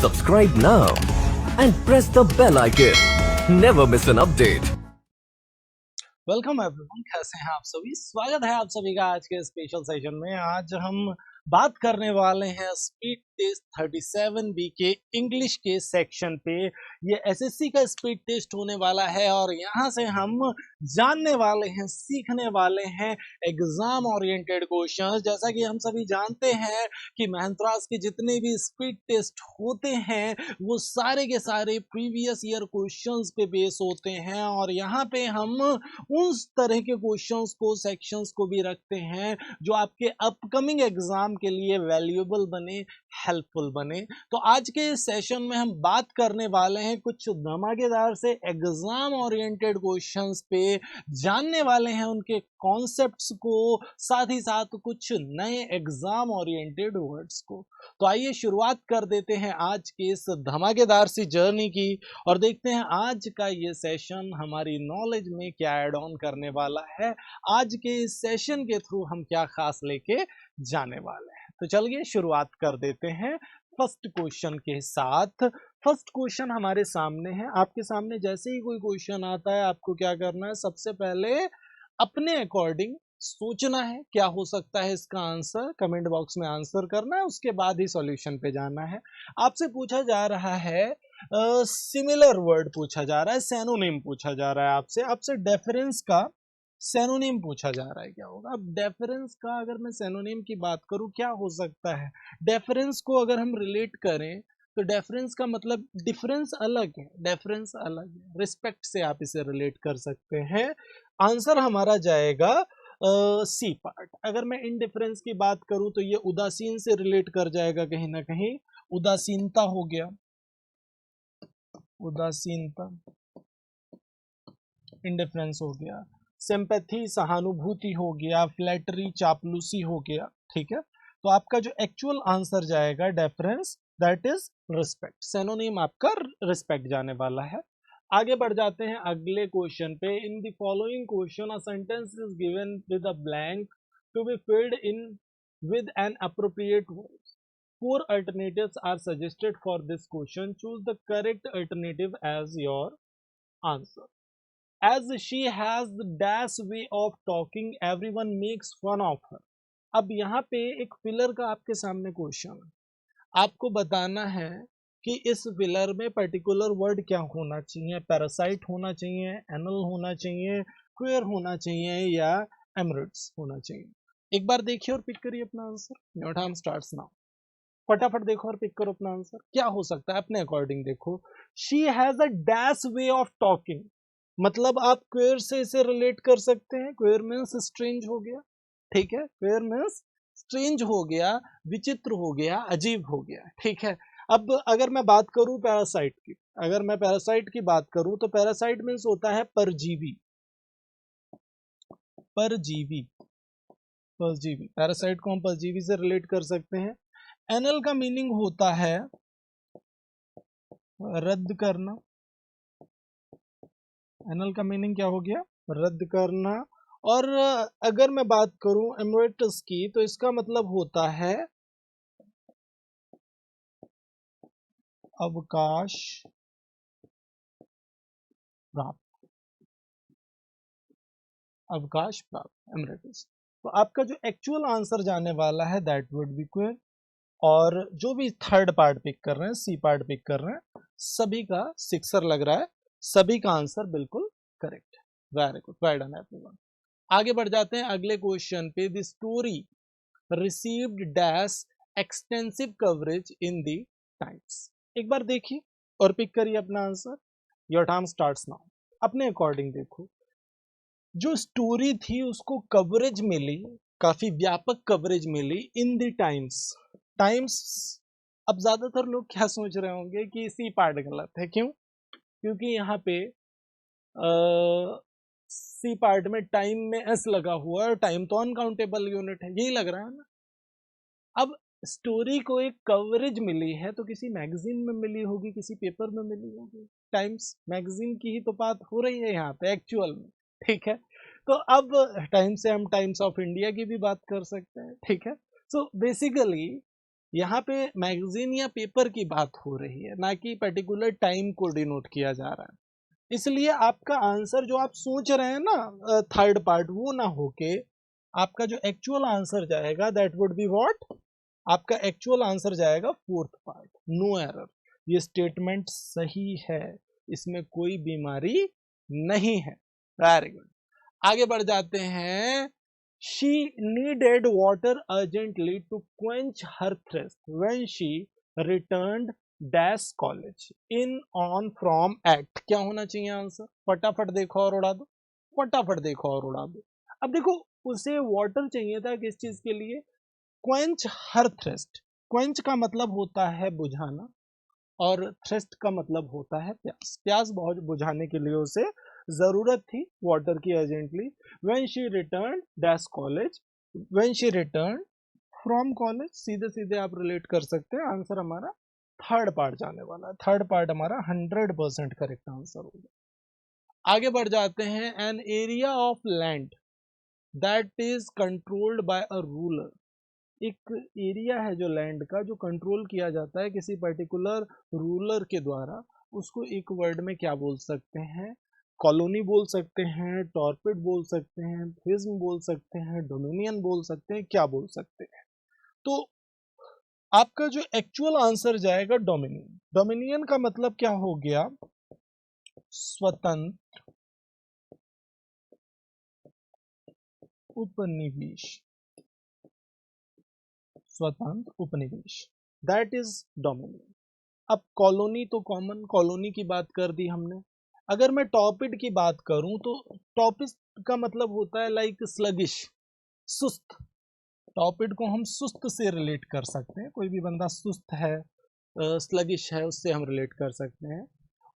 Subscribe now and press the bell icon. Never miss an update. Welcome everyone, कैसे हैं आप सभी। स्वागत है आप सभी का आज के स्पेशल सेशन में। आज हम बात करने वाले हैं स्पीड टेस्ट 37B के इंग्लिश के सेक्शन पे। ये एसएससी का स्पीड टेस्ट होने वाला है और यहाँ से हम जानने वाले हैं, सीखने वाले हैं एग्जाम ओरिएंटेड क्वेश्चंस। जैसा कि हम सभी जानते हैं कि महंतरास के जितने भी स्पीड टेस्ट होते हैं वो सारे के सारे प्रीवियस ईयर क्वेश्चंस पे बेस होते हैं और यहाँ पे हम उस तरह के क्वेश्चंस को, सेक्शंस को भी रखते हैं जो आपके अपकमिंग एग्जाम के लिए वैल्यूएबल बने, हेल्पफुल बने। तो आज के इस सेशन में हम बात करने वाले हैं कुछ धमाकेदार से एग्जाम ओरिएंटेड क्वेश्चंस पे, जानने वाले हैं उनके कॉन्सेप्ट्स को, साथ ही साथ कुछ नए एग्जाम ओरिएंटेड वर्ड्स को। तो आइए शुरुआत कर देते हैं आज के इस धमाकेदार सी जर्नी की और देखते हैं आज का ये सेशन हमारी नॉलेज में क्या ऐड ऑन करने वाला है। आज के इस सेशन के थ्रू हम क्या खास लेके जाने वाले हैं। तो चलिए शुरुआत कर देते हैं फर्स्ट क्वेश्चन के साथ। फर्स्ट क्वेश्चन हमारे सामने है। आपके सामने जैसे ही कोई क्वेश्चन आता है आपको क्या करना है, सबसे पहले अपने अकॉर्डिंग सोचना है क्या हो सकता है इसका आंसर, कमेंट बॉक्स में आंसर करना है, उसके बाद ही सॉल्यूशन पे जाना है। आपसे पूछा जा रहा है सिमिलर वर्ड पूछा जा रहा है, सैनोनिम पूछा जा रहा है आपसे डेफरेंस का सैनोनिम पूछा जा रहा है। क्या होगा अब डेफरेंस का, अगर मैं सैनोनिम की बात करूं क्या हो सकता है। डेफरेंस को अगर हम रिलेट करें तो डेफरेंस का मतलब डिफरेंस अलग है, डेफरेंस अलग है, रिस्पेक्ट से आप इसे रिलेट कर सकते हैं। आंसर हमारा जाएगा सी पार्ट। अगर मैं इनडिफरेंस की बात करूं तो ये उदासीन से रिलेट कर जाएगा कहीं ना कहीं, उदासीनता हो गया, उदासीनता इंडिफरेंस हो गया। सिंपैथी सहानुभूति हो गया, फ्लैटरी चापलूसी हो गया। ठीक है, तो आपका जो एक्चुअल आंसर जाएगा deference, that is respect. Synonym आपका रिस्पेक्ट जाने वाला है। आगे बढ़ जाते हैं अगले क्वेश्चन पे। In the following question a sentence is given with a blank to be filled in with an appropriate word. 4 alternatives are suggested for this question. Choose the correct alternative as your answer. As she has the dash way of talking, everyone makes fun of her. अब यहाँ पे एक filler का आपके सामने question है, आपको बताना है कि इस फिलर में पर्टिकुलर वर्ड क्या होना चाहिए। पैरासाइट होना चाहिए, एनल होना चाहिए, क्वेयर होना चाहिए या एमरिट्स होना चाहिए। एक बार देखिए और पिक करिए अपना answer. Your time starts now. फटाफट देखो और पिक करो अपना आंसर। क्या हो सकता है अपने अकॉर्डिंग देखो। She has a dash way of talking, मतलब आप क्वेयर से इसे रिलेट कर सकते हैं। क्वेयर मीन्स स्ट्रेंज हो गया, ठीक है, क्वेयर मीन्स स्ट्रेंज हो गया, विचित्र हो गया, अजीब हो गया। ठीक है, अब अगर मैं बात करूं पैरासाइट की, अगर मैं पैरासाइट की बात करूं तो पैरासाइट मीन्स होता है परजीवी, परजीवी, परजीवी। पैरासाइट को हम परजीवी से रिलेट कर सकते हैं। एनल का मीनिंग होता है रद्द करना। एनल का मीनिंग क्या हो गया, रद्द करना। और अगर मैं बात करूं एमरिटस की तो इसका मतलब होता है अवकाश प्राप्त, अवकाश प्राप्त एमरिटस। तो आपका जो एक्चुअल आंसर जाने वाला है दैट वुड बी क्वेयर। और जो भी थर्ड पार्ट पिक कर रहे हैं, सी पार्ट पिक कर रहे हैं, सभी का सिक्सर लग रहा है, सभी का आंसर बिल्कुल correct. Very good, well done everyone. आगे बढ़ जाते हैं अगले क्वेश्चन पे। The story received dash extensive coverage in the Times. एक बार देखिए और पिक करिए अपना answer. Your time starts now. अपने अकॉर्डिंग देखो, जो स्टोरी थी उसको कवरेज मिली, काफी व्यापक कवरेज मिली इन द टाइम्स। टाइम्स, अब ज्यादातर लोग क्या सोच रहे होंगे कि सी पार्ट गलत है। क्यों? क्योंकि यहाँ पे सी पार्ट में टाइम में एस लगा हुआ है, टाइम तो अनकाउंटेबल यूनिट है, यही लग रहा है ना। अब स्टोरी को एक कवरेज मिली है तो किसी मैगजीन में मिली होगी, किसी पेपर में मिली होगी। टाइम्स मैगजीन की ही तो बात हो रही है यहाँ पे एक्चुअल में। ठीक है, तो अब टाइम्स से हम टाइम्स ऑफ इंडिया की भी बात कर सकते हैं। ठीक है, सो बेसिकली यहाँ पे मैगजीन या पेपर की बात हो रही है, ना कि पर्टिकुलर टाइम को डिनोट किया जा रहा है। इसलिए आपका आंसर जो आप सोच रहे हैं ना थर्ड पार्ट, वो ना होके आपका जो एक्चुअल आंसर जाएगा दैट वुड बी व्हाट, आपका एक्चुअल आंसर जाएगा फोर्थ पार्ट, नो एरर। ये स्टेटमेंट सही है, इसमें कोई बीमारी नहीं है। Very good. आगे बढ़ जाते हैं। She needed water urgently to quench her thirst when she returned dash college in on from act. क्या होना चाहिए आंसर? फटाफट देखो और उड़ा दो, फटाफट देखो और उड़ा दो। अब देखो, उसे वाटर चाहिए था किस चीज के लिए? Quench her thrust. क्वेंच का मतलब होता है बुझाना, और थ्रस्ट का मतलब होता है प्यास। प्यास बहुत बुझाने के लिए उसे जरूरत थी वाटर की urgently. When she return dash college, when she return from college, सीधे सीधे आप रिलेट कर सकते हैं। आंसर हमारा थर्ड पार्ट जाने वाला है। थर्ड पार्ट हमारा 100% करेक्ट आंसर होगा। आगे बढ़ जाते हैं। An area of land that is controlled by a ruler. एक एरिया है जो लैंड का, जो कंट्रोल किया जाता है किसी पर्टिकुलर रूलर के द्वारा, उसको एक वर्ड में क्या बोल सकते हैं? कॉलोनी बोल सकते हैं, टॉर्पिड बोल सकते हैं, फिज्म बोल सकते हैं, डोमिनियन बोल सकते हैं, क्या बोल सकते हैं? तो आपका जो एक्चुअल आंसर जाएगा डोमिनियन। डोमिनियन का मतलब क्या हो गया? स्वतंत्र उपनिवेश। स्वतंत्र उपनिवेश, दैट इज डोमिनियन। अब कॉलोनी तो कॉमन, कॉलोनी की बात कर दी हमने। अगर मैं टॉपिड की बात करूं तो टॉपिड का मतलब होता है लाइक स्लगिश, सुस्त। टॉपिड को हम सुस्त से रिलेट कर सकते हैं। कोई भी बंदा सुस्त है, स्लगिश है, उससे हम रिलेट कर सकते हैं।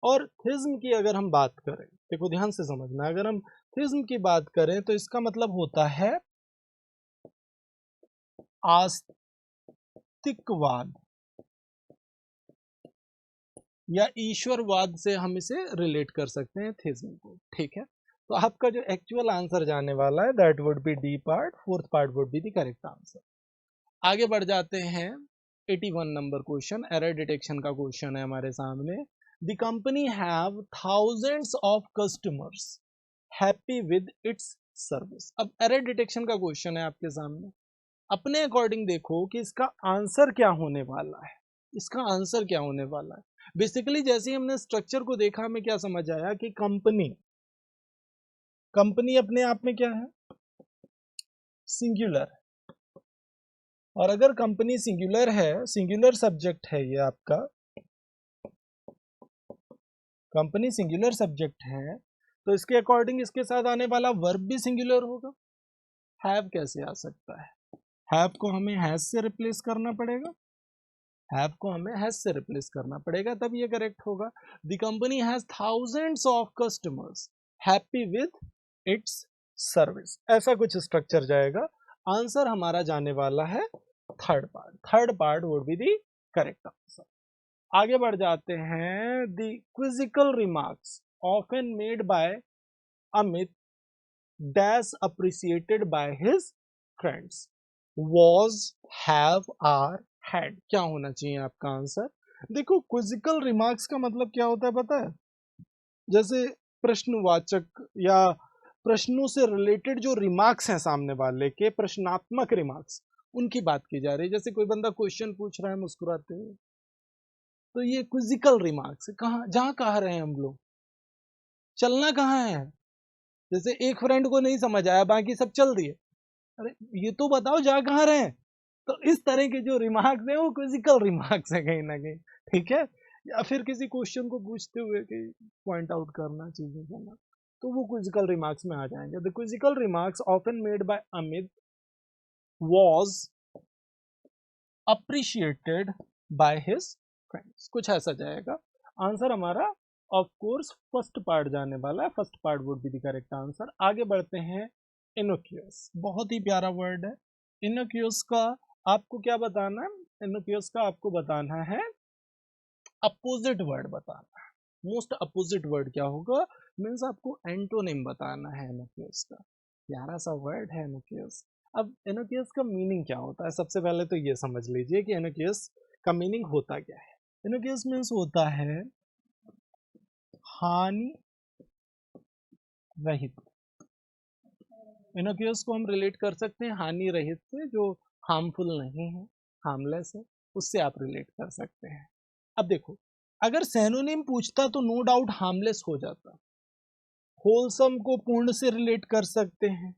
और थिज्म की अगर हम बात करें, देखो ध्यान से समझना, अगर हम थिज्म की बात करें तो इसका मतलब होता है आस्तिकवाद या ईश्वरवाद से हम इसे रिलेट कर सकते हैं थिज्म को। ठीक है, तो आपका जो एक्चुअल आंसर जाने वाला है that would B D part, fourth part would be the correct answer. आगे बढ़ जाते हैं। 81 नंबर क्वेश्चन, एरर डिटेक्शन का क्वेश्चन है हमारे सामने। The company have thousands of customers happy with its service. अब एरर डिटेक्शन का क्वेश्चन है आपके सामने। अपने अकॉर्डिंग देखो कि इसका आंसर क्या होने वाला है। इसका आंसर क्या होने वाला है? बेसिकली जैसे ही हमने स्ट्रक्चर को देखा, हमें क्या समझ आया कि कंपनी, कंपनी अपने आप में क्या है? सिंगुलर। और अगर कंपनी सिंगुलर है, सिंगुलर सब्जेक्ट है ये आपका, कंपनी सिंगुलर सब्जेक्ट है, तो इसके अकॉर्डिंग इसके साथ आने वाला वर्ब भी सिंगुलर होगा। हैव कैसे आ सकता है? हैव को हमें हैज से रिप्लेस करना पड़ेगा। हैव को हमें हैज से रिप्लेस करना पड़ेगा, तब ये करेक्ट होगा। The company has thousands of customers happy with its service. ऐसा कुछ स्ट्रक्चर जाएगा। आंसर हमारा जाने वाला है third part. Third part would be the correct answer. आगे बढ़ जाते हैं। The क्विजिकल remarks often made by Amit dash appreciated by his friends was, have, are, had। क्या होना चाहिए आपका आंसर? देखो, क्विजिकल रिमार्क्स का मतलब क्या होता है पता है? जैसे प्रश्नवाचक या प्रश्नों से रिलेटेड जो रिमार्क्स हैं सामने वाले के, प्रश्नात्मक रिमार्क्स, उनकी बात की जा रही है। जैसे कोई बंदा क्वेश्चन पूछ रहा है मुस्कुराते हुए, तो ये क्विजिकल रिमार्क्स। कहाँ, जहाँ कहा रहे हैं हम लोग, चलना कहाँ है? जैसे एक फ्रेंड को नहीं समझ आया, बाकी सब चल दिए, अरे ये तो बताओ जा कहाँ रहे हैं। तो इस तरह के जो रिमार्क्स हैं वो क्विजिकल रिमार्क्स है कहीं ना कहीं। ठीक है, या फिर किसी क्वेश्चन को पूछते हुए कि पॉइंट आउट करना, चीजें करना, तो वो क्विजिकल रिमार्क्स में आ जाएंगे। The क्विजिकल remarks often made by Amit was appreciated by his friends, कुछ ऐसा जाएगा। आंसर हमारा ऑफ कोर्स फर्स्ट पार्ट जाने वाला है। First part would be the correct answer. आगे बढ़ते हैं। इनोक्यूस, बहुत ही प्यारा वर्ड है। इनोक्यूस का आपको क्या बताना है? इनोक्यूस का आपको बताना है अपोजिट वर्ड बताना है। मोस्ट अपोजिट वर्ड क्या होगा? मीन्स आपको एंटोनिम बताना है इनोक्यूस का। प्यारा सा वर्ड है इनोक्यूस। अब इनोक्यूस का मीनिंग क्या होता है? सबसे पहले तो ये समझ लीजिए कि इनोक्यूस का मीनिंग होता क्या है। इनोक्यूस मीन्स होता है हानि रहित। इनोक्यूस को हम रिलेट कर सकते हैं हानि रहित से, जो हार्मफुल नहीं है, हार्मलेस है, उससे आप रिलेट कर सकते हैं। अब देखो, अगर सैनोनिम पूछता तो नो डाउट हार्मलेस हो जाता। होलसम को पूर्ण से रिलेट कर सकते हैं।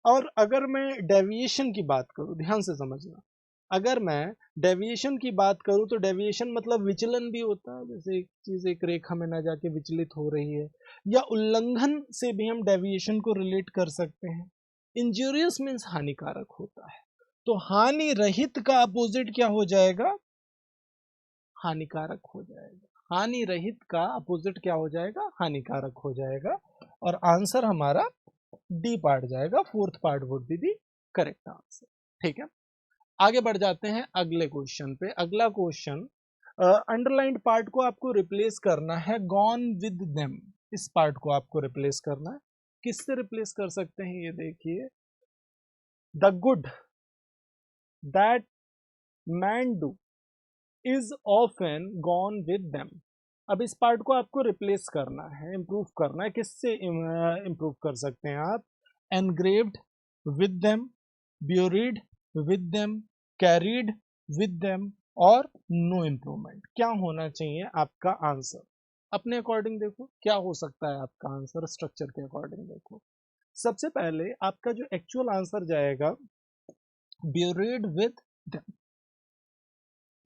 और अगर मैं डेविएशन की बात करूं, ध्यान से समझना, अगर मैं डेविएशन की बात करूं तो डेविएशन मतलब विचलन भी होता है, जैसे एक चीज एक रेखा में ना जाके विचलित हो रही है, या उल्लंघन से भी हम डेविएशन को रिलेट कर सकते हैं। इंजूरियस मीन्स हानिकारक होता है, तो हानि रहित का अपोजिट क्या हो जाएगा? हानिकारक हो जाएगा। हानि रहित का अपोजिट क्या हो जाएगा? हानिकारक हो जाएगा। और आंसर हमारा डी पार्ट जाएगा, fourth part would be the correct answer. ठीक है, आगे बढ़ जाते हैं अगले क्वेश्चन पे। अगला क्वेश्चन, अंडरलाइंड पार्ट को आपको रिप्लेस करना है गॉन विद देम। इस पार्ट को आपको रिप्लेस करना है। किससे रिप्लेस कर सकते हैं? ये देखिए, the good that man do is often gone with them. अब इस पार्ट को आपको रिप्लेस करना है, इंप्रूव करना है। किससे इंप्रूव कर सकते हैं आप? Engraved with them, buried with them, carried with them, और नो इम्प्रूवमेंट। क्या होना चाहिए आपका आंसर? अपने अकॉर्डिंग देखो क्या हो सकता है आपका आंसर, स्ट्रक्चर के अकॉर्डिंग देखो। सबसे पहले आपका जो एक्चुअल आंसर जाएगा, ब्यूरिड विद देम।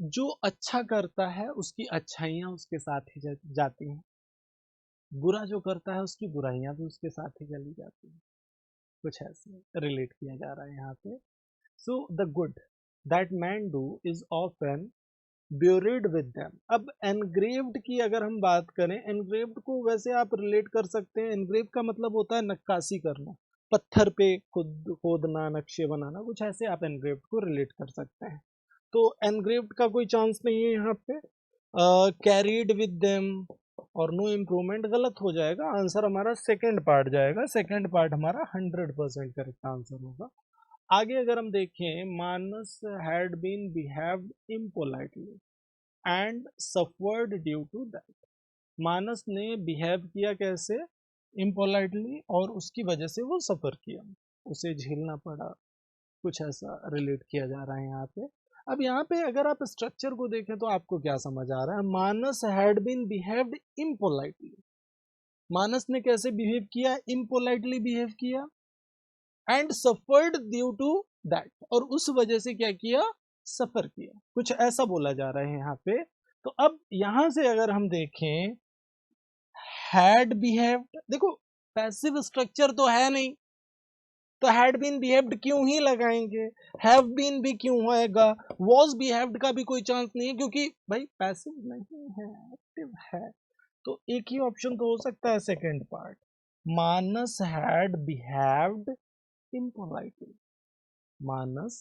जो अच्छा करता है उसकी अच्छाइयाँ उसके साथ ही जाती हैं, बुरा जो करता है उसकी बुराइयां भी उसके साथ ही चली जाती हैं। कुछ ऐसे रिलेट किया जा रहा है यहाँ पे। So the good that man do is often buried with them. अब एनग्रेव्ड की अगर हम बात करें, एनग्रेव्ड को वैसे आप रिलेट कर सकते हैं, एनग्रेव का मतलब होता है नक्काशी करना, पत्थर पे खुद खोदना, नक्शे बनाना, कुछ ऐसे आप एनग्रेव्ड को रिलेट कर सकते हैं। तो एनग्रेव्ड का कोई चांस नहीं है यहाँ पे। कैरीड विद देम और नो इम्प्रूवमेंट गलत हो जाएगा। आंसर हमारा सेकंड पार्ट जाएगा, सेकंड पार्ट हमारा 100% करेक्ट आंसर होगा। आगे अगर हम देखें, Manas had been behaved impolitely and suffered due to that. Manas ने बिहेव किया कैसे? इम्पोलाइटली, और उसकी वजह से वो सफर किया, उसे झेलना पड़ा। कुछ ऐसा रिलेट किया जा रहा है यहाँ पे। अब यहाँ पे अगर आप स्ट्रक्चर को देखें तो आपको क्या समझ आ रहा है? Manas had been behaved impolitely. Manas ने कैसे बिहेव किया? इम्पोलाइटली बिहेव किया। And suffered due to that, और उस वजह से क्या किया? सफर किया। कुछ ऐसा बोला जा रहा है यहाँ पे। तो अब यहां से अगर हम देखें, हैड बिहेव्ड, देखो पैसिव स्ट्रक्चर तो है नहीं, तो हैड बीन बिहेव्ड क्यों ही लगाएंगे? हैव बीन भी क्यों होएगा? वॉज बिहेव्ड का भी कोई चांस नहीं है, क्योंकि भाई पैसिव नहीं है, एक्टिव है। तो एक ही ऑप्शन तो हो सकता है, second part, Manas had behaved impolitely. Manas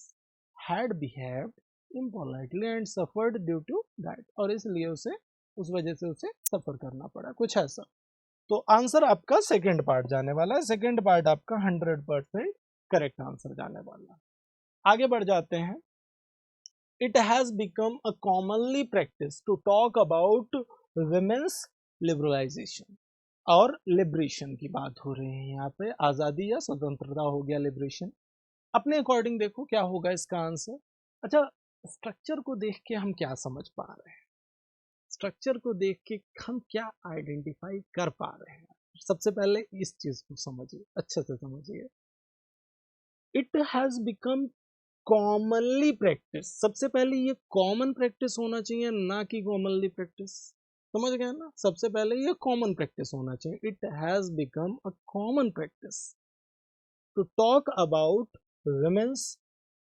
had behaved impolitely and suffered due to that, और इसलिए उसे, उस वजह से उसे सफर करना पड़ा, कुछ ऐसा। तो आंसर आपका सेकंड पार्ट जाने वाला है, सेकंड पार्ट आपका 100% करेक्ट आंसर जाने वाला है। आगे बढ़ जाते हैं। It has become a commonly practice to talk about women's liberalization, और लिबरेशन की बात हो रही है यहाँ पे, आजादी या स्वतंत्रता हो गया लिबरेशन। अपने अकॉर्डिंग देखो क्या होगा इसका आंसर। अच्छा, स्ट्रक्चर को देख के हम क्या समझ पा रहे हैं? स्ट्रक्चर को देख के हम क्या आइडेंटिफाई कर पा रहे हैं? सबसे पहले इस चीज को समझिए, अच्छे से समझिए। It has become commonly practice, सबसे पहले ये कॉमन प्रैक्टिस होना चाहिए, ना कि कॉमनली प्रैक्टिस। समझ गए ना? सबसे पहले ये कॉमन प्रैक्टिस होना चाहिए। It has become a common practice to talk about women's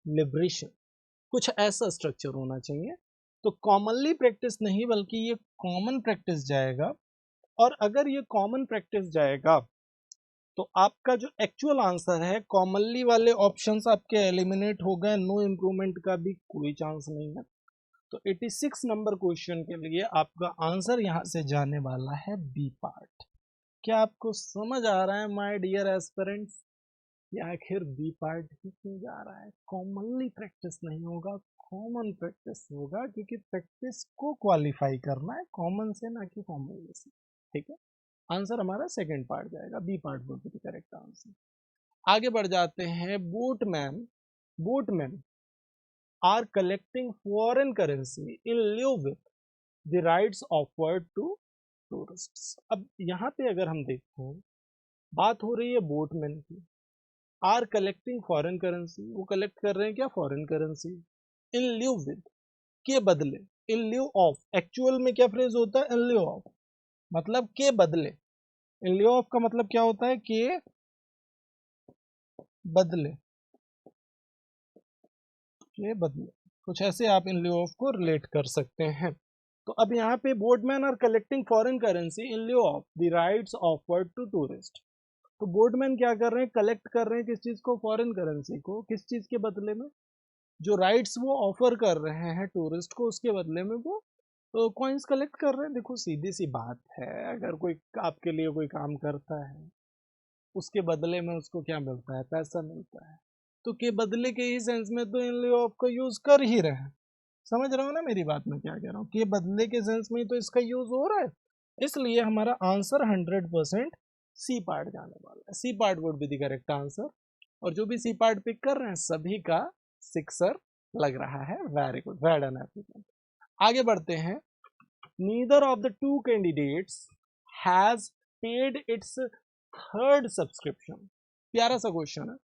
liberation, कुछ ऐसा स्ट्रक्चर होना चाहिए। तो कॉमनली प्रैक्टिस नहीं, बल्कि ये कॉमन प्रैक्टिस जाएगा। और अगर ये कॉमन प्रैक्टिस जाएगा तो आपका जो एक्चुअल आंसर है, कॉमनली वाले ऑप्शंस आपके एलिमिनेट हो गए, नो इम्प्रूवमेंट का भी कोई चांस नहीं है। तो 86 नंबर क्वेश्चन के लिए आपका आंसर यहां से जाने वाला है बी पार्ट। क्या आपको समझ आ रहा है माय डियर एस्पिरेंट्स? कि आखिर बी पार्ट ही क्यों जा रहा है। कॉमनली प्रैक्टिस नहीं होगा, कॉमन प्रैक्टिस होगा, क्योंकि प्रैक्टिस को क्वालिफाई करना है कॉमन से, ना कि कॉमनली से। ठीक है, आंसर हमारा सेकंड पार्ट जाएगा, B part would be the correct answer. आगे बढ़ जाते हैं। Boatman are collecting foreign currency in lieu with the rights offered to tourists. अब यहाँ पे अगर हम देखें, बात हो रही है बोटमैन की। आर कलेक्टिंग फॉरेन करेंसी, वो कलेक्ट कर रहे हैं क्या, फॉरेन करेंसी। इन लिeu विद, के बदले। इन लिeu ऑफ, एक्चुअल में क्या फ्रेज होता है, इन लिeu ऑफ, मतलब के बदले। इन लिeu ऑफ का मतलब क्या होता है, के बदले, के बदले, कुछ ऐसे आप इन लिeu ऑफ को रिलेट कर सकते हैं। तो अब यहाँ पे boatman are collecting foreign currency in lieu of the rights offered to tourist. तो बोटमैन क्या कर रहे हैं, कलेक्ट कर रहे हैं किस चीज को, फॉरेन करेंसी को, किस चीज के बदले में, जो राइट्स वो ऑफर कर रहे हैं टूरिस्ट को, उसके बदले में वो कॉइन्स कलेक्ट कर रहे हैं। देखो सीधी सी बात है, अगर कोई आपके लिए कोई काम करता है, उसके बदले में उसको क्या मिलता है, पैसा मिलता है। तो के बदले के ही सेंस में तो इन लिeu ऑफ का यूज कर ही रहे हैं। समझ रहे हो ना मेरी बात, में क्या कह रहा हूँ, के बदले के सेंस में ही तो इसका यूज हो रहा है। इसलिए हमारा आंसर 100% सी पार्ट जाने वाला है। C part would be the correct answer. और जो भी सी पार्ट पिक कर रहे हैं सभी का सिक्सर लग रहा है। Very good, well done everyone. आगे बढ़ते हैं। Neither of the two candidates has paid it's third subscription. प्यारा सा क्वेश्चन है,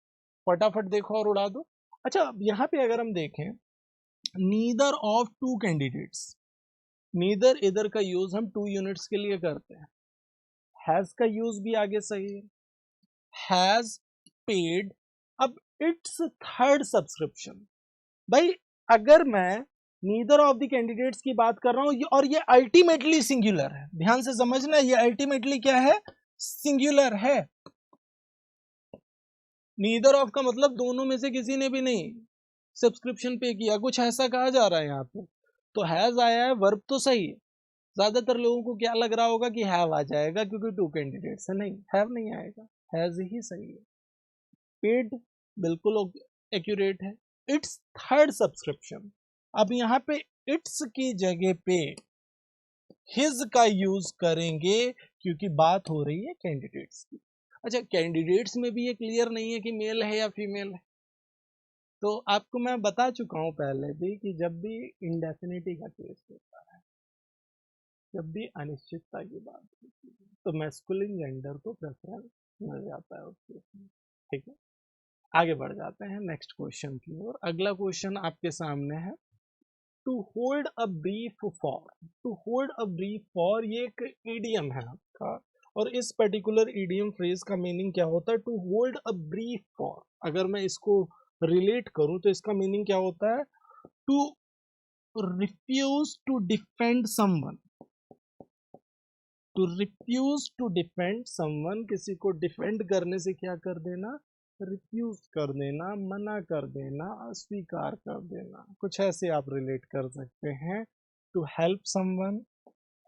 फटाफट देखो और उड़ा दो। अच्छा, यहाँ पे अगर हम देखें, neither of two candidates, neither either का यूज हम टू यूनिट्स के लिए करते हैं, हैज का यूज भी आगे सही है, हैज पेड। अब इट्स थर्ड सब्सक्रिप्शन, भाई अगर मैं नीदर ऑफ द कैंडिडेट्स की बात कर रहा हूं और ये अल्टीमेटली सिंगुलर है, ध्यान से समझना, ये अल्टीमेटली क्या है, सिंगुलर है। नीदर ऑफ का मतलब दोनों में से किसी ने भी नहीं सब्सक्रिप्शन पे किया, कुछ ऐसा कहा जा रहा है यहाँ पे। तो हैज आया है, वर्ब तो सही है। ज्यादातर लोगों को क्या लग रहा होगा कि हैव आ जाएगा क्योंकि टू कैंडिडेट्स है, नहीं हैव नहीं आएगा, हैज ही सही है। पेड बिल्कुल एक्यूरेट है। इट्स थर्ड सब्सक्रिप्शन, अब यहाँ पे इट्स की जगह पे हिज का यूज करेंगे क्योंकि बात हो रही है कैंडिडेट्स की। अच्छा, कैंडिडेट्स में भी ये क्लियर नहीं है कि मेल है या फीमेल है। तो आपको मैं बता चुका हूं पहले भी कि जब भी इंडेफिनिटी का केस होता है, जब भी अनिश्चितता की बात होती है, तो मैस्कुलिन जेंडर को प्रेफरेंस मिल जाता है उस केस में। ठीक है, आगे बढ़ जाते हैं नेक्स्ट क्वेश्चन की ओर। अगला क्वेश्चन आपके सामने है, to hold a brief for. To hold a brief for ये एक ईडियम है आपका, और इस पर्टिकुलर ईडियम फ्रेज का मीनिंग क्या होता है, to hold a brief for. अगर मैं इसको रिलेट करूं तो इसका मीनिंग क्या होता है, to refuse to defend someone. To refuse to defend someone, किसी को डिफेंड करने से क्या कर देना, रिफ्यूज कर देना, मना कर देना, अस्वीकार कर देना, कुछ ऐसे आप रिलेट कर सकते हैं। टू हेल्प समवन,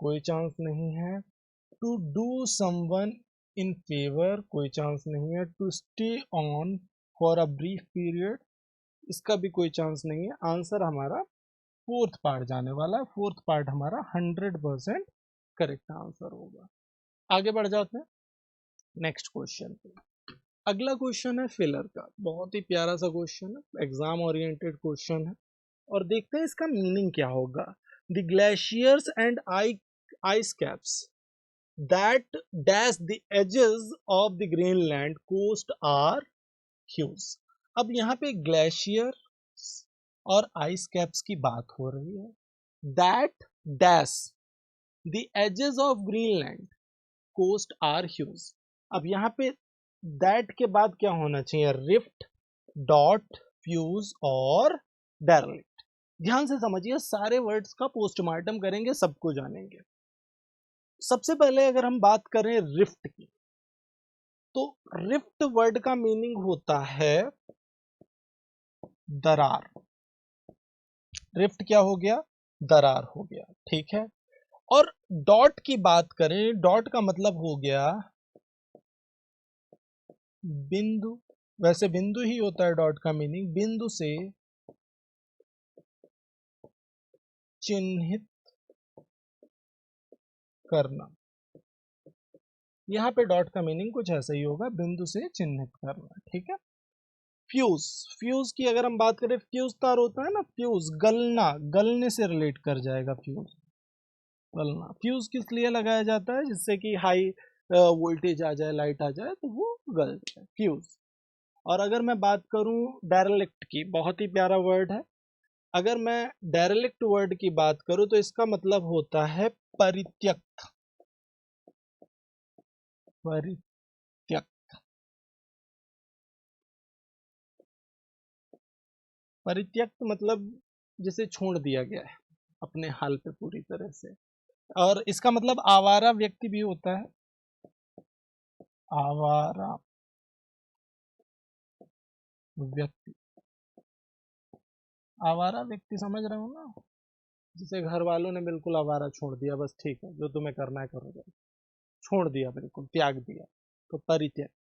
कोई चांस नहीं है। To do someone in favour, कोई चांस नहीं है। To stay on for a brief period, इसका भी कोई चांस नहीं है। आंसर हमारा फोर्थ पार्ट जाने वाला है, फोर्थ पार्ट हमारा 100% करेक्ट आंसर होगा। आगे बढ़ जाते हैं नेक्स्ट क्वेश्चन पे। अगला क्वेश्चन है फिलर का, बहुत ही प्यारा सा क्वेश्चन है, एग्जाम ओरिएंटेड क्वेश्चन है, और देखते हैं इसका मीनिंग क्या होगा। The glaciers and ice caps that dash the edges of the Greenland coast are huge. अब यहाँ पे ग्लेशियर और आइस कैप्स की बात हो रही है। That dash the edges of Greenland coast are huge. अब यहाँ पे दैट के बाद क्या होना चाहिए, रिफ्ट, डॉट, फ्यूज और डेरिलिक्ट। ध्यान से समझिए, सारे वर्ड्स का पोस्टमार्टम करेंगे, सबको जानेंगे। सबसे पहले अगर हम बात करें रिफ्ट की, तो रिफ्ट वर्ड का मीनिंग होता है दरार। रिफ्ट क्या हो गया, दरार हो गया, ठीक है। और डॉट की बात करें, डॉट का मतलब हो गया बिंदु, वैसे बिंदु ही होता है डॉट का मीनिंग, बिंदु से चिन्हित करना। यहाँ पे डॉट का मीनिंग कुछ ऐसा ही होगा, बिंदु से चिन्हित करना, ठीक है। फ्यूज, फ्यूज की अगर हम बात करें, फ्यूज तार होता है ना, फ्यूज गलना, गलने से रिलेट कर जाएगा फ्यूज, गलना। फ्यूज किस लिए लगाया जाता है, जिससे कि हाई वोल्टेज आ जाए, लाइट आ जाए तो वो गल जाए, फ्यूज। और अगर मैं बात करूं डेरेलिक्ट की, बहुत ही प्यारा वर्ड है, अगर मैं डेरेलिक्ट वर्ड की बात करूं तो इसका मतलब होता है परित्यक्त, परित्यक्त। परित्यक्त मतलब जिसे छोड़ दिया गया है अपने हाल पे पूरी तरह से। और इसका मतलब आवारा व्यक्ति भी होता है, आवारा व्यक्ति। आवारा व्यक्ति समझ रहे हो ना, जिसे घर वालों ने बिल्कुल आवारा छोड़ दिया, बस ठीक है जो तुम्हें करना है करो, छोड़ दिया, बिल्कुल त्याग दिया, तो परित्यक्त,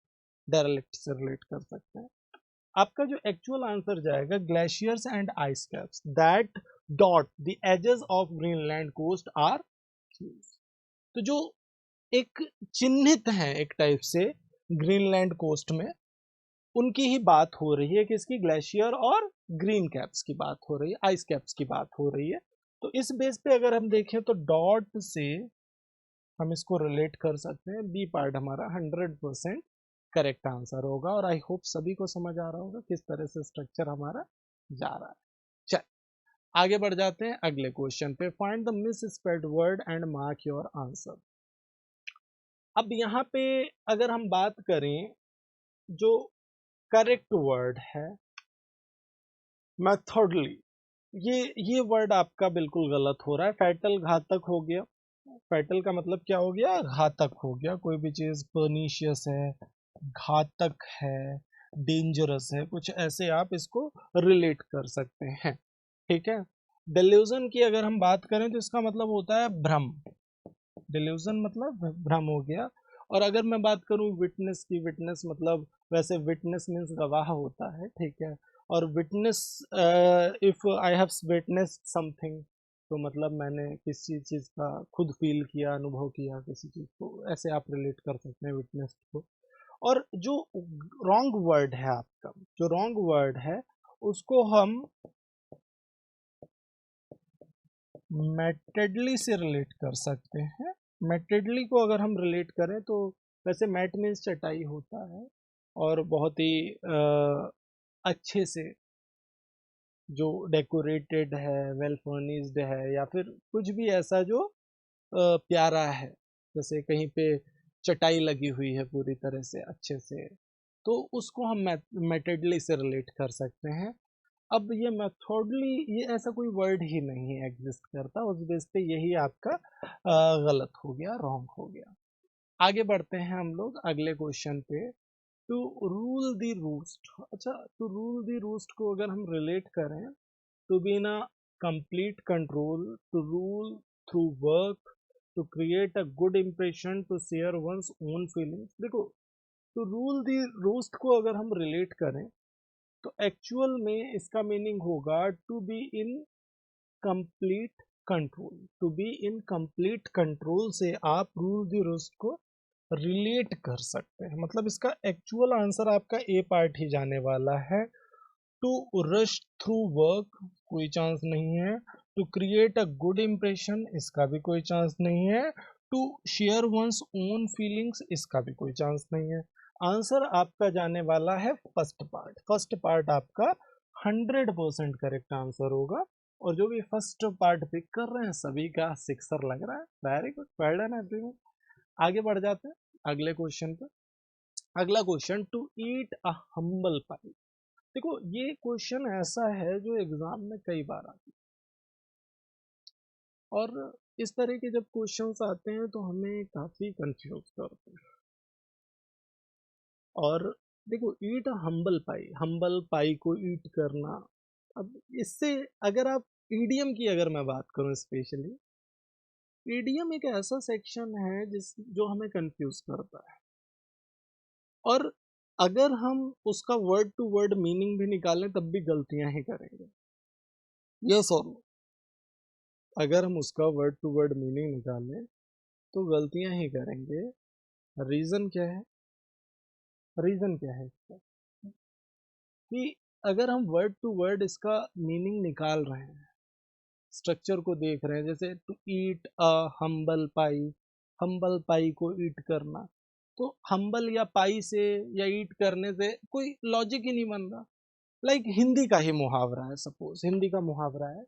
डेरेलिक्ट से रिलेट कर सकते हैं। आपका जो एक्चुअल आंसर जाएगा, glaciers and ice caps that dot the edges of Greenland coast are fuse. तो जो एक चिन्हित है एक टाइप से ग्रीनलैंड कोस्ट में, उनकी ही बात हो रही है, किसकी, ग्लेशियर और ग्रीन कैप्स की बात हो रही है, आइस कैप्स की बात हो रही है। तो इस बेस पे अगर हम देखें तो डॉट से हम इसको रिलेट कर सकते हैं, बी पार्ट हमारा 100% करेक्ट आंसर होगा। और आई होप सभी को समझ आ रहा होगा किस तरह से स्ट्रक्चर हमारा जा रहा है। चल आगे बढ़ जाते हैं अगले क्वेश्चन पे। Find the miss spelled word and mark your answer. अब यहाँ पे अगर हम बात करें, जो करेक्ट वर्ड है मेथडली, ये वर्ड आपका बिल्कुल गलत हो रहा है। फैटल घातक हो गया, फैटल का मतलब क्या हो गया, घातक हो गया। कोई भी चीज पर्निशियस है, घातक है, डेंजरस है, कुछ ऐसे आप इसको रिलेट कर सकते हैं, ठीक है। डिल्यूजन की अगर हम बात करें तो इसका मतलब होता है भ्रम, डिल्यूजन मतलब भ्रम हो गया। और अगर मैं बात करूं विटनेस की, विटनेस मतलब, वैसे विटनेस मीन्स गवाह होता है, ठीक है। और witness, if I have witnessed something, तो मतलब मैंने किसी चीज का खुद फील किया, अनुभव किया किसी चीज को, ऐसे आप रिलेट कर सकते हैं विटनेस को। और जो रॉन्ग वर्ड है आपका, जो रॉन्ग वर्ड है उसको हम मैटेडली से रिलेट कर सकते हैं। मैटेडली को अगर हम रिलेट करें तो, वैसे मैट मीन्स चटाई होता है, और बहुत ही अच्छे से जो डेकोरेटेड है, वेल फर्निश्ड है, या फिर कुछ भी ऐसा जो प्यारा है, जैसे कहीं पे चटाई लगी हुई है पूरी तरह से अच्छे से, तो उसको हम मैटेडली से रिलेट कर सकते हैं। अब ये मेथोडली, ये ऐसा कोई वर्ड ही नहीं एग्जिस्ट करता, उस बेस पे यही आपका गलत हो गया, रॉन्ग हो गया। आगे बढ़ते हैं हम लोग अगले क्वेश्चन पे। टू रूल द रूस्ट, अच्छा, टू रूल द रूस्ट को अगर हम रिलेट करें, to be in a complete control, to rule through work, to create a good impression, to share one's own feelings. देखो, टू रूल द रूस्ट को अगर हम relate करें तो एक्चुअल में इसका मीनिंग होगा to be in complete control. To be in complete control से आप रूल द रोस्ट को रिलेट कर सकते हैं, मतलब इसका एक्चुअल आंसर आपका ए पार्ट ही जाने वाला है। टू रश थ्रू वर्क, कोई चांस नहीं है। To create a good impression, इसका भी कोई चांस नहीं है। To share one's own feelings, इसका भी कोई चांस नहीं है। आंसर आपका जाने वाला है फर्स्ट पार्ट, फर्स्ट पार्ट आपका 100% करेक्ट आंसर होगा। और जो भी फर्स्ट पार्ट पिक कर रहे हैं सभी का सिक्सर लग रहा है, very good, well done everyone. आगे बढ़ जाते हैं अगले क्वेश्चन पे। अगला question, to eat a humble pie. देखो, ये क्वेश्चन ऐसा है जो एग्जाम में कई बार आता है, और इस तरह के जब क्वेश्चंस आते हैं तो हमें काफी कंफ्यूज करते हैं। और देखो, ईट हम्बल पाई को ईट करना, अब इससे अगर आप ईडियम की अगर मैं बात करूं स्पेशली, ईडियम एक ऐसा सेक्शन है जिस जो हमें कंफ्यूज करता है। और अगर हम उसका वर्ड टू वर्ड मीनिंग भी निकालें तब भी गलतियां ही करेंगे, यस और नो। अगर हम उसका वर्ड टू वर्ड मीनिंग निकालें तो गलतियां ही करेंगे। रीजन क्या है? रीजन क्या है इसका? कि अगर हम वर्ड टू वर्ड इसका मीनिंग निकाल रहे हैं, स्ट्रक्चर को देख रहे हैं, जैसे to eat a humble pie, humble pie को ईट करना, तो हम्बल या पाई से या ईट करने से कोई लॉजिक ही नहीं बन रहा। लाइक हिंदी का ही मुहावरा है, सपोज हिंदी का मुहावरा है,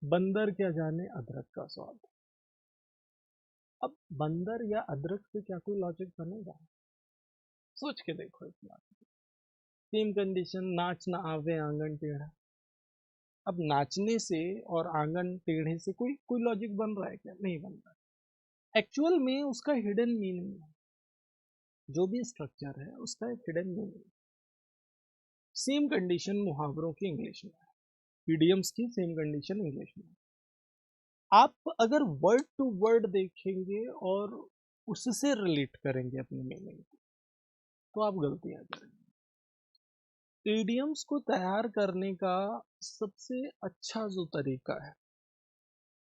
बंदर क्या जाने अदरक का स्वाद। अब बंदर या अदरक से क्या कोई लॉजिक बनेगा? सोच के देखो इस बात। सेम कंडीशन, नाच ना आवे आंगन टेढ़ा। अब नाचने से और आंगन टेढ़े से कोई कोई लॉजिक बन रहा है क्या? नहीं बन रहा है। एक्चुअल में उसका हिडन मीनिंग है, जो भी स्ट्रक्चर है उसका एक हिडन मीनिंग। सेम कंडीशन मुहावरों की इंग्लिश में है, इडियम्स की सेम कंडीशन इंग्लिश में। आप अगर वर्ड टू वर्ड देखेंगे और उससे रिलेट करेंगे अपनी मीनिंग को, तो आप गलतियां करेंगे। इडियम्स को तैयार करने का सबसे अच्छा जो तरीका है,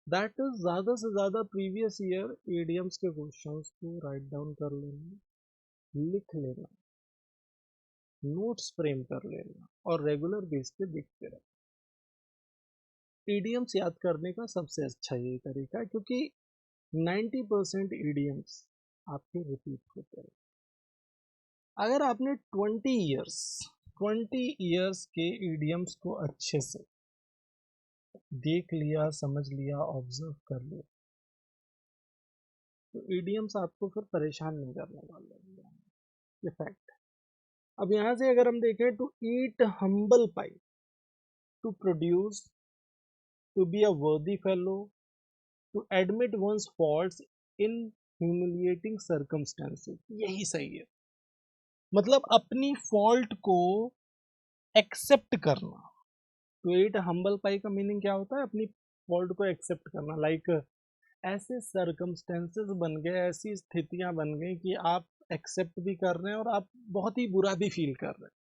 दैट इज ज्यादा से ज्यादा प्रीवियस ईयर इडियम्स के क्वेश्चंस को राइट डाउन कर लेना, लिख लेना, नोट्स फ्रेम कर लेना और रेगुलर बेस पे देखते रहना। ईडीएम्स याद करने का सबसे अच्छा यही तरीका है, क्योंकि 90% ईडीएम्स आपके रिपीट होते हैं। अगर आपने 20 इयर्स के ईडीएम्स को अच्छे से देख लिया, समझ लिया, ऑब्जर्व कर लिया, तो ईडीएम्स आपको फिर परेशान नहीं करने वाले, ये फैक्ट है। अब यहाँ से अगर हम देखें, to eat humble pie, to produce, to be a worthy fellow, to admit one's faults in humiliating circumstances, यही सही है। मतलब अपनी फॉल्ट को एक्सेप्ट करना। टू ईट हम्बल पाई का मीनिंग क्या होता है? अपनी फॉल्ट को एक्सेप्ट करना। लाइक ऐसे सर्कमस्टेंसेस बन गए, ऐसी स्थितियां बन गई कि आप एक्सेप्ट भी कर रहे हैं और आप बहुत ही बुरा भी फील कर रहे हैं,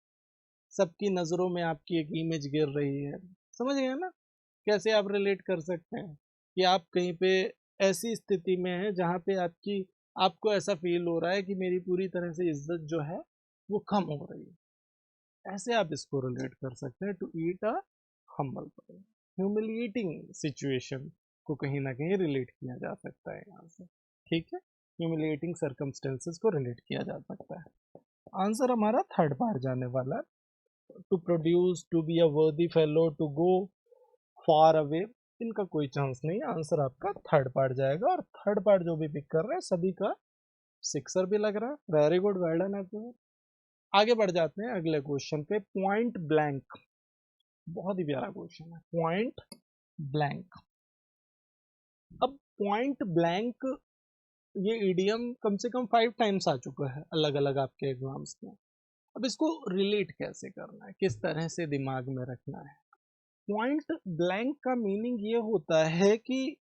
सबकी नज़रों में आपकी एक इमेज गिर रही है। समझ गए ना कैसे आप रिलेट कर सकते हैं कि आप कहीं पे ऐसी स्थिति में हैं जहाँ पे आपको ऐसा फील हो रहा है कि मेरी पूरी तरह से इज्जत जो है वो कम हो रही है। ऐसे आप इसको रिलेट कर सकते हैं, to eat a humble pie. Humiliating situation को कहीं ना कहीं रिलेट किया जा सकता है यहाँ से, ठीक है। ह्यूमिलिएटिंग सर्कमस्टेंसेस को रिलेट किया जा सकता है। आंसर हमारा थर्ड पार्ट जाने वाला है, to produce, to be a worthy fellow, to go far away, इनका कोई चांस नहीं है। आंसर आपका थर्ड पार्ट जाएगा, और थर्ड पार्ट जो भी पिक कर रहे हैं सभी का सिक्सर भी लग रहा है। वेरी गुड, वेल डन आपको। आगे बढ़ जाते हैं अगले क्वेश्चन पे, पॉइंट ब्लैंक। बहुत ही प्यारा क्वेश्चन है, पॉइंट ब्लैंक। अब पॉइंट ब्लैंक ये इडियम कम से कम 5 टाइम्स आ चुका है अलग अलग आपके एग्जाम्स में। अब इसको रिलेट कैसे करना है, किस तरह से दिमाग में रखना है? पॉइंट ब्लैंक का मीनिंग ये होता है कि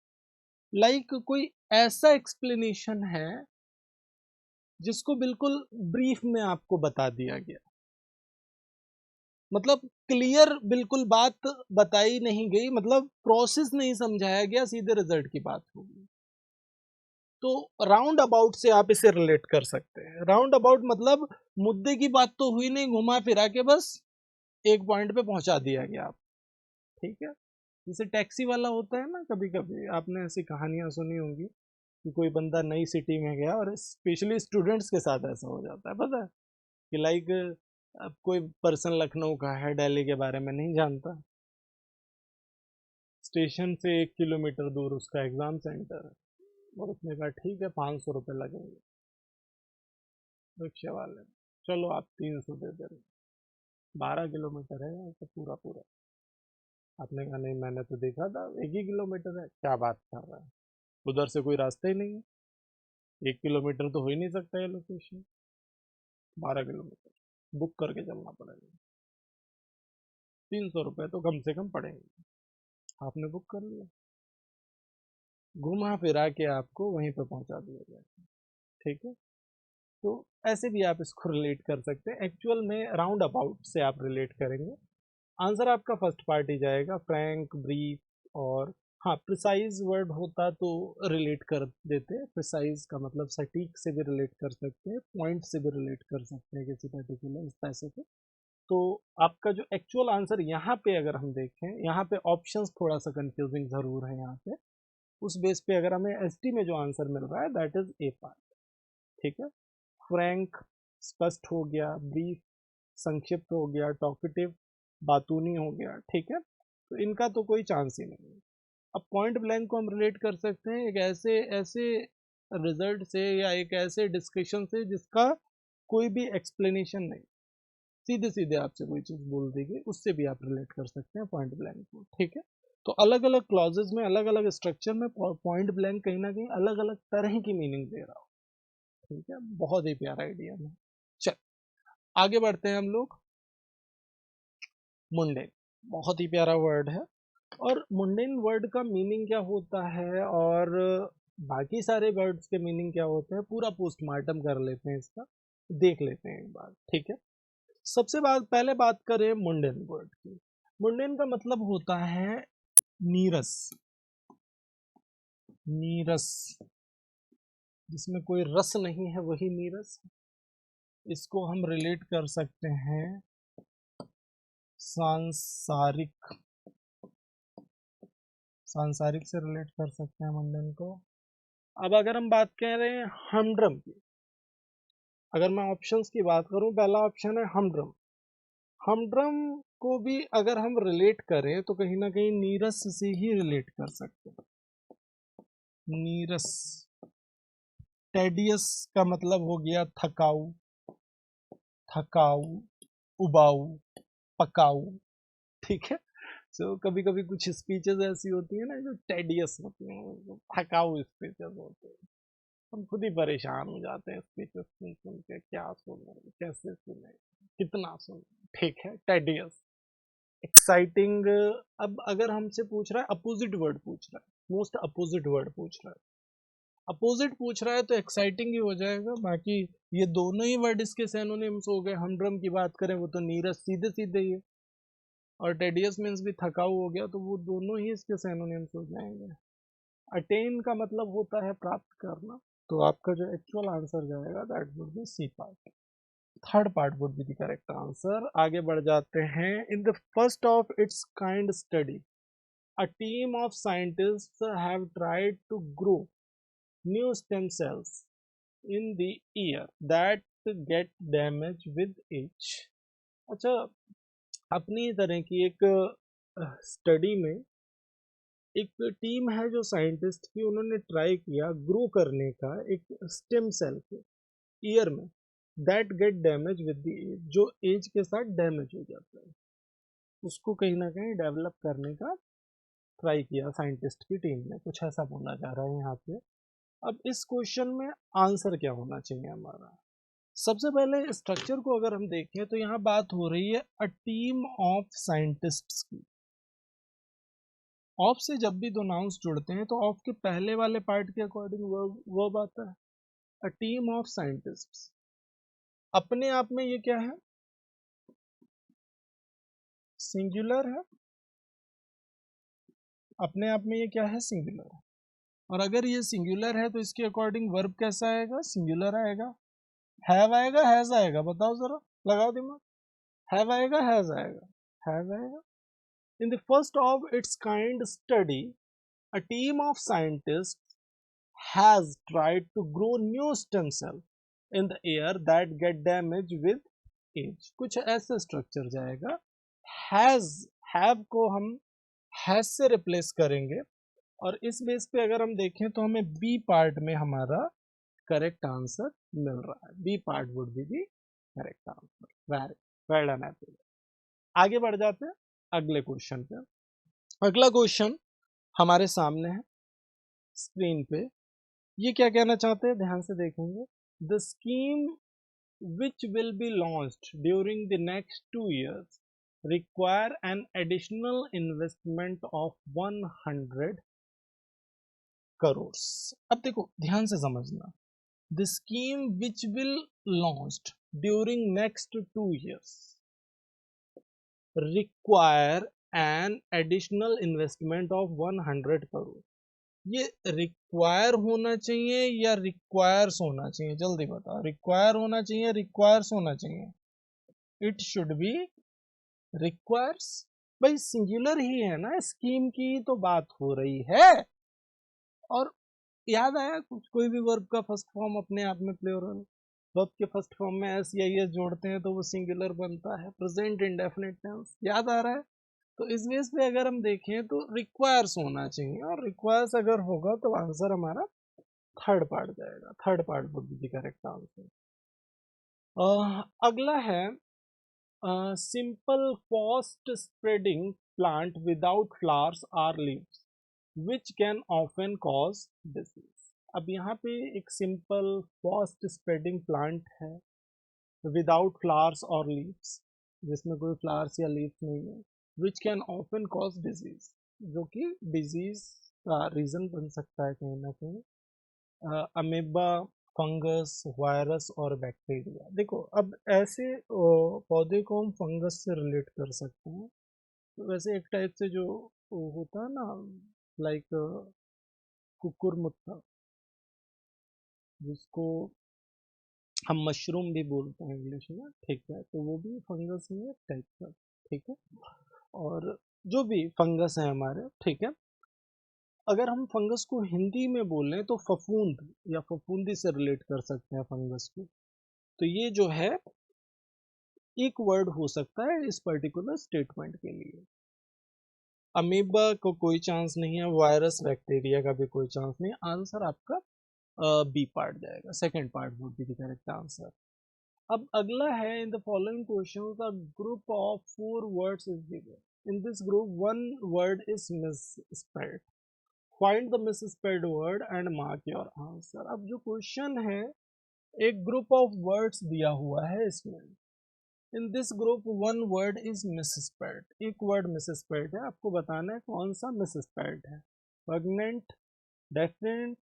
लाइक कोई ऐसा एक्सप्लेनेशन है जिसको बिल्कुल ब्रीफ में आपको बता दिया गया, मतलब क्लियर बिल्कुल बात बताई नहीं गई, मतलब प्रोसेस नहीं समझाया गया, सीधे रिजल्ट की बात होगी। तो राउंड अबाउट से आप इसे रिलेट कर सकते हैं। राउंड अबाउट मतलब मुद्दे की बात तो हुई नहीं, घुमा फिरा के बस एक पॉइंट पे पहुंचा दिया गया आप, ठीक है। जैसे टैक्सी वाला होता है ना, कभी कभी आपने ऐसी कहानियां सुनी होंगी कि कोई बंदा नई सिटी में गया, और स्पेशली स्टूडेंट्स के साथ ऐसा हो जाता है, पता है कि लाइक अब कोई पर्सन लखनऊ का है, दिल्ली के बारे में नहीं जानता, स्टेशन से 1 किलोमीटर दूर उसका एग्जाम सेंटर है, और उसने कहा ठीक है 500 रुपये लगेंगे। रिक्शे वाले ने, चलो आप 300 दे दे रहे, 12 किलोमीटर है यहाँ से पूरा पूरा। आपने कहा नहीं, मैंने तो देखा था 1 ही किलोमीटर है, क्या बात कर रहा है, उधर से कोई रास्ता ही नहीं है, 1 किलोमीटर तो हो ही नहीं सकता है लोकेशन, 12 किलोमीटर बुक करके चलना पड़ेगा, 300 रुपये तो कम से कम पड़ेंगे। आपने बुक कर लिया, घुमा फिरा के आपको वहीं पर पहुंचा दिया गया, ठीक है। तो ऐसे भी आप इसको रिलेट कर सकते हैं, एक्चुअल में राउंड अबाउट से आप रिलेट करेंगे। आंसर आपका फर्स्ट पार्ट ही जाएगा, फ्रैंक, ब्रीफ। और हाँ, प्रिसाइज वर्ड होता तो रिलेट कर देते, प्रिसाइज का मतलब सटीक से भी रिलेट कर सकते हैं, पॉइंट से भी रिलेट कर सकते हैं किसी पर्टिकुलर पैसे पे। तो आपका जो एक्चुअल आंसर यहाँ पे अगर हम देखें, यहाँ पे ऑप्शंस थोड़ा सा कंफ्यूजिंग जरूर है यहाँ पे, उस बेस पे अगर हमें एसटी में जो आंसर मिल रहा है दैट इज ए पार्ट। ठीक है, फ्रैंक स्पष्ट हो गया, ब्रीफ संक्षिप्त हो गया, टॉकेटिव बातूनी हो गया। ठीक है, तो इनका तो कोई चांस ही नहीं है। अब पॉइंट ब्लैंक को हम रिलेट कर सकते हैं एक ऐसे ऐसे रिजल्ट से या एक ऐसे डिस्कशन से जिसका कोई भी एक्सप्लेनेशन नहीं, सीधे सीधे आपसे कोई चीज बोल दी गई, उससे भी आप रिलेट कर सकते हैं पॉइंट ब्लैंक को। ठीक है, तो अलग अलग क्लॉजेज में, अलग अलग स्ट्रक्चर में पॉइंट ब्लैंक कहीं ना कहीं अलग अलग तरह की मीनिंग दे रहा हो। ठीक है, बहुत ही प्यारा आइडिया है। चल आगे बढ़ते हैं हम लोग। मुंडेन, बहुत ही प्यारा वर्ड है। और मुंडेन वर्ड का मीनिंग क्या होता है और बाकी सारे वर्ड्स के मीनिंग क्या होते हैं, पूरा पोस्टमार्टम कर लेते हैं, इसका देख लेते हैं एक बार। ठीक है, सबसे पहले बात करें मुंडेन वर्ड की। मुंडेन का मतलब होता है नीरस, नीरस जिसमें कोई रस नहीं है वही नीरस। इसको हम रिलेट कर सकते हैं सांसारिक, सांसारिक से रिलेट कर सकते हैं मुंडेन को। अब अगर हम बात करें हमड्रम की, अगर मैं ऑप्शंस की बात करूं, पहला ऑप्शन है हमड्रम। हमड्रम को भी अगर हम रिलेट करें तो कहीं ना कहीं नीरस से ही रिलेट कर सकते हैं, नीरस। टेडियस का मतलब हो गया थकाऊ, थकाऊ, उबाऊ, पकाऊ। ठीक है, तो कभी कभी कुछ स्पीचेस ऐसी होती है ना जो टेडियस होती हैं, जो थकाऊ स्पीचेस होते हैं, हम खुद ही परेशान हो जाते हैं स्पीचेस सुन सुन के, क्या सुने, कैसे सुने, कितना सुने। ठीक है, टेडियस। एक्साइटिंग, अब अगर हमसे पूछ रहा है अपोजिट वर्ड पूछ रहा है, मोस्ट अपोजिट वर्ड पूछ रहा है, अपोजिट पूछ रहा है तो एक्साइटिंग ही हो जाएगा। बाकी ये दोनों ही वर्ड इसके सिनोनिम्स हो गए। हमड्रम की बात करें वो तो नीरस सीधे सीधे ही है, और टेडियस मीन्स भी थकाऊ हो गया, तो वो दोनों ही इसके सिनोनिम्स हो जाएंगे। अटेन का मतलब होता है प्राप्त करना, तो आपका जो एक्चुअल आंसर जाएगा that would be C part, third part would be the correct answer. आगे बढ़ जाते हैं। In the first of its kind study, a team of scientists have tried to grow new stem cells in the ear that get damaged with age। अच्छा, अपनी तरह की एक study में एक टीम है जो साइंटिस्ट की, उन्होंने ट्राई किया ग्रो करने का एक स्टेम सेल के ईयर में, that get damage with the age, जो एज के साथ डैमेज हो जाता है, उसको कहीं ना कहीं डेवलप करने का ट्राई किया साइंटिस्ट की टीम ने, कुछ ऐसा बोला जा रहा है यहाँ पे। अब इस क्वेश्चन में आंसर क्या होना चाहिए हमारा? सबसे पहले स्ट्रक्चर को अगर हम देखें तो यहाँ बात हो रही है अ टीम ऑफ साइंटिस्ट्स की। ऑफ से जब भी दो नाउन्स जुड़ते हैं तो ऑफ के पहले वाले पार्ट के अकॉर्डिंग वर्ब आता है, अ टीम ऑफ साइंटिस्ट्स। अपने आप में ये क्या है? सिंगुलर है, अपने आप में ये क्या है? सिंगुलर है। और अगर ये सिंगुलर है तो इसके अकॉर्डिंग वर्ब कैसा आएगा? सिंगुलर आएगा। हैव आएगा, हैज आएगा? बताओ जरा, लगाओ दिमाग। हैव आएगा, हैज आएगा? हैव आएगा। इन the first of its kind study, a team of scientists has tried to grow new stem cell in the air that get damaged with age। कुछ ऐसे स्ट्रक्चर जाएगा। has, have को हम has से replace करेंगे, और इस बेस पे अगर हम देखें तो हमें बी पार्ट में हमारा करेक्ट आंसर मिल रहा है। B part would be the correct answer. Very well done. आगे बढ़ जाते हैं अगले क्वेश्चन पे। अगला क्वेश्चन हमारे सामने है स्क्रीन पे। ये क्या कहना चाहते हैं, ध्यान से देखेंगे। The scheme which will be launched during the next 2 years require an additional investment of 100 crore. अब देखो ध्यान से समझना, the scheme which will launched during next 2 years require an additional investment of 100 crore. ये रिक्वायर होना चाहिए या रिक्वायर्स होना चाहिए, जल्दी बताओ, रिक्वायर होना चाहिए, रिक्वायर्स होना चाहिए? It should B requires. भाई सिंगुलर ही है ना, स्कीम की तो बात हो रही है। और याद आया कुछ, कोई भी वर्ब का फर्स्ट फॉर्म अपने आप में प्लूरल, वर्ब के फर्स्ट फॉर्म में एस या एस जोड़ते हैं तो वो सिंगुलर बनता है, प्रेजेंट इंडेफिनिट टेंस। याद आ रहा है? तो इस बेस पे अगर हम देखें तो रिक्वायर्स होना चाहिए, और रिक्वायर्स अगर होगा तो आंसर हमारा थर्ड पार्ट जाएगा, third part would be the correct answer. अगला है simple fast spreading plant without flowers or leaves which can often cause disease। अब यहाँ पे एक सिंपल फास्ट स्प्रेडिंग प्लांट है विदाउट फ्लावर्स और लीव्स, जिसमें कोई फ्लावर्स या लीव्स नहीं है, which can often cause disease, जो कि डिजीज का रीजन बन सकता है कहीं ना कहीं। अमेबा, फंगस, वायरस और बैक्टीरिया। देखो अब ऐसे पौधे को हम फंगस से रिलेट कर सकते हैं, तो वैसे एक टाइप से जो वो होता है ना, लाइक कुकुरमुत्ता, जिसको हम मशरूम भी बोलते हैं इंग्लिश में, ठीक है, तो वो भी फंगस ही है एक टाइप का, ठीक है। और जो भी फंगस है हमारे, ठीक है, अगर हम फंगस को हिंदी में बोलें तो फफूंद या फफूंदी से रिलेट कर सकते हैं फंगस को। तो ये जो है एक वर्ड हो सकता है इस पर्टिकुलर स्टेटमेंट के लिए। अमीबा को कोई चांस नहीं है, वायरस बैक्टीरिया का भी कोई चांस नहीं। आंसर आपका बी पार्ट जाएगा, second part would be the correct answer. अब अगला है, इन the following questions a group of 4 words is given, in this group 1 word is misspelled, find the misspelled word and mark your answer. अब जो question है, एक group of words दिया हुआ है इसमें, in this group 1 word is misspelled, एक word misspelled है, आपको बताना है कौन सा मिसस्पेल्ड है। प्रेग्नेंट, डेफिनेट,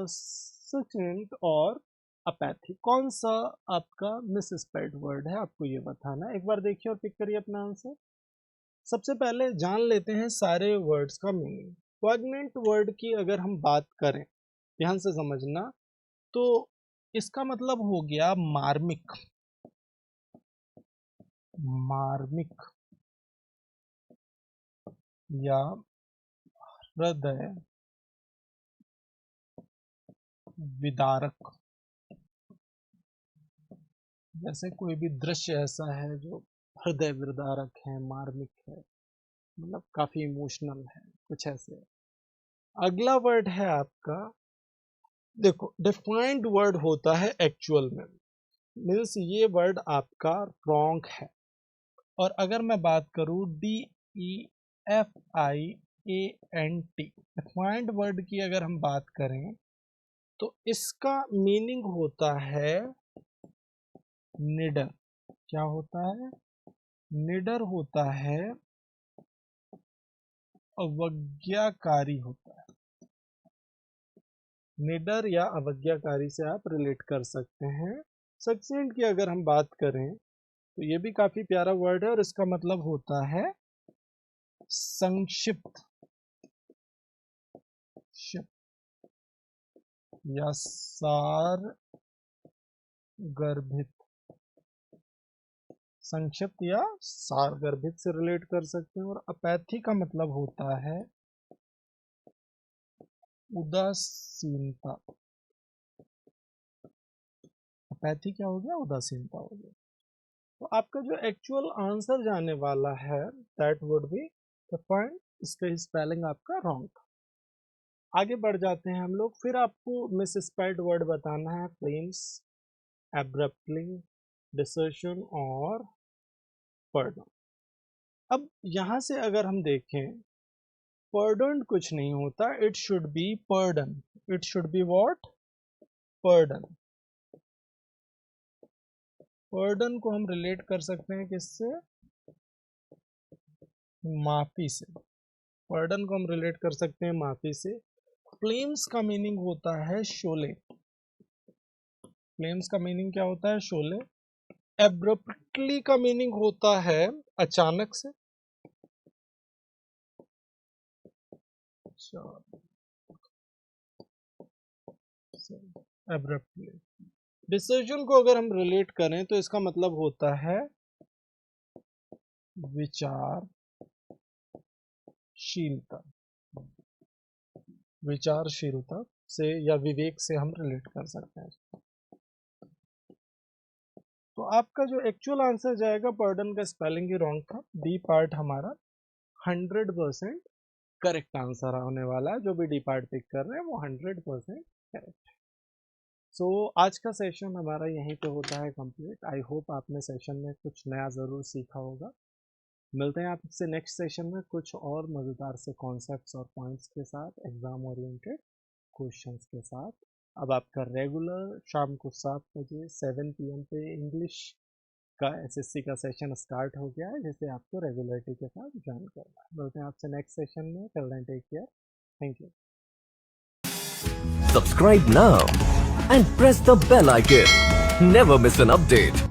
सचिंट और अपैथी, कौन सा आपका मिसस्पेल्ड वर्ड है, आपको ये बताना है। एक बार देखिए और पिक करिए अपना आंसर। सबसे पहले जान लेते हैं सारे वर्ड्स का मीनिंग। प्रेग्नेंट वर्ड की अगर हम बात करें, ध्यान से समझना, तो इसका मतलब हो गया मार्मिक, मार्मिक या हृदय विदारक। जैसे कोई भी दृश्य ऐसा है जो हृदय विदारक है, मार्मिक है, मतलब काफी इमोशनल है, कुछ ऐसे। अगला वर्ड है आपका, देखो डिफाइंड वर्ड होता है एक्चुअल में, मीन्स ये वर्ड आपका रॉन्ग है। और अगर मैं बात करूं DEFIANT, डिफाइंड वर्ड की अगर हम बात करें तो इसका मीनिंग होता है निडर। क्या होता है? निडर होता है, अवज्ञाकारी होता है। निडर या अवज्ञाकारी से आप रिलेट कर सकते हैं। सक्सेंट की अगर हम बात करें तो ये भी काफी प्यारा वर्ड है, और इसका मतलब होता है संक्षिप्त, या सार गर्भित, संक्षिप्त या सार गर्भित से रिलेट कर सकते हैं। और अपैथी का मतलब होता है उदासीनता। अपैथी क्या हो गया? उदासीनता हो गया। तो आपका जो एक्चुअल आंसर जाने वाला है that would be the point, इसका स्पेलिंग आपका रॉन्ग था। आगे बढ़ जाते हैं हम लोग, फिर आपको मिसस्पेल्ड वर्ड बताना है, फ्लेम्स, एब्रप्टली, डिसर्शन और पर्डन। अब यहां से अगर हम देखें, पर्डन कुछ नहीं होता, it should be pardon, it should be what? Pardon. Pardon को हम रिलेट कर सकते हैं किससे? माफी से। पर्डन को हम रिलेट कर सकते हैं माफी से। फ्लेम्स का मीनिंग होता है शोले, फ्लेम्स का मीनिंग क्या होता है? शोले। एब्रप्टली का मीनिंग होता है अचानक से। एब्रप्टली। डिसीजन को अगर हम रिलेट करें तो इसका मतलब होता है विचारशीलता। विचारशीलता से या विवेक से हम रिलेट कर सकते हैं। तो आपका जो एक्चुअल आंसर जाएगा, पर्डन का स्पेलिंग ही रॉन्ग था, डी पार्ट हमारा 100% करेक्ट आंसर होने वाला है। जो भी डी पार्ट पिक कर रहे हैं वो 100% करेक्ट। सो आज का सेशन हमारा यहीं पे होता है कंप्लीट। आई होप आपने सेशन में कुछ नया ज़रूर सीखा होगा। मिलते हैं आपसे नेक्स्ट सेशन में कुछ और मज़ेदार से कॉन्सेप्ट्स और पॉइंट्स के साथ, एग्ज़ाम ओरिएंटेड क्वेश्चंस के साथ। अब आपका रेगुलर शाम को 7 बजे 7 PM पे इंग्लिश का SSC का सेशन स्टार्ट हो गया है, जिसे आपको रेगुलरिटी के साथ ज्वाइन करना है। मिलते हैं आपसे नेक्स्ट सेशन में। Till then take care. Thank you. Subscribe now and press the bell icon. Never miss an update.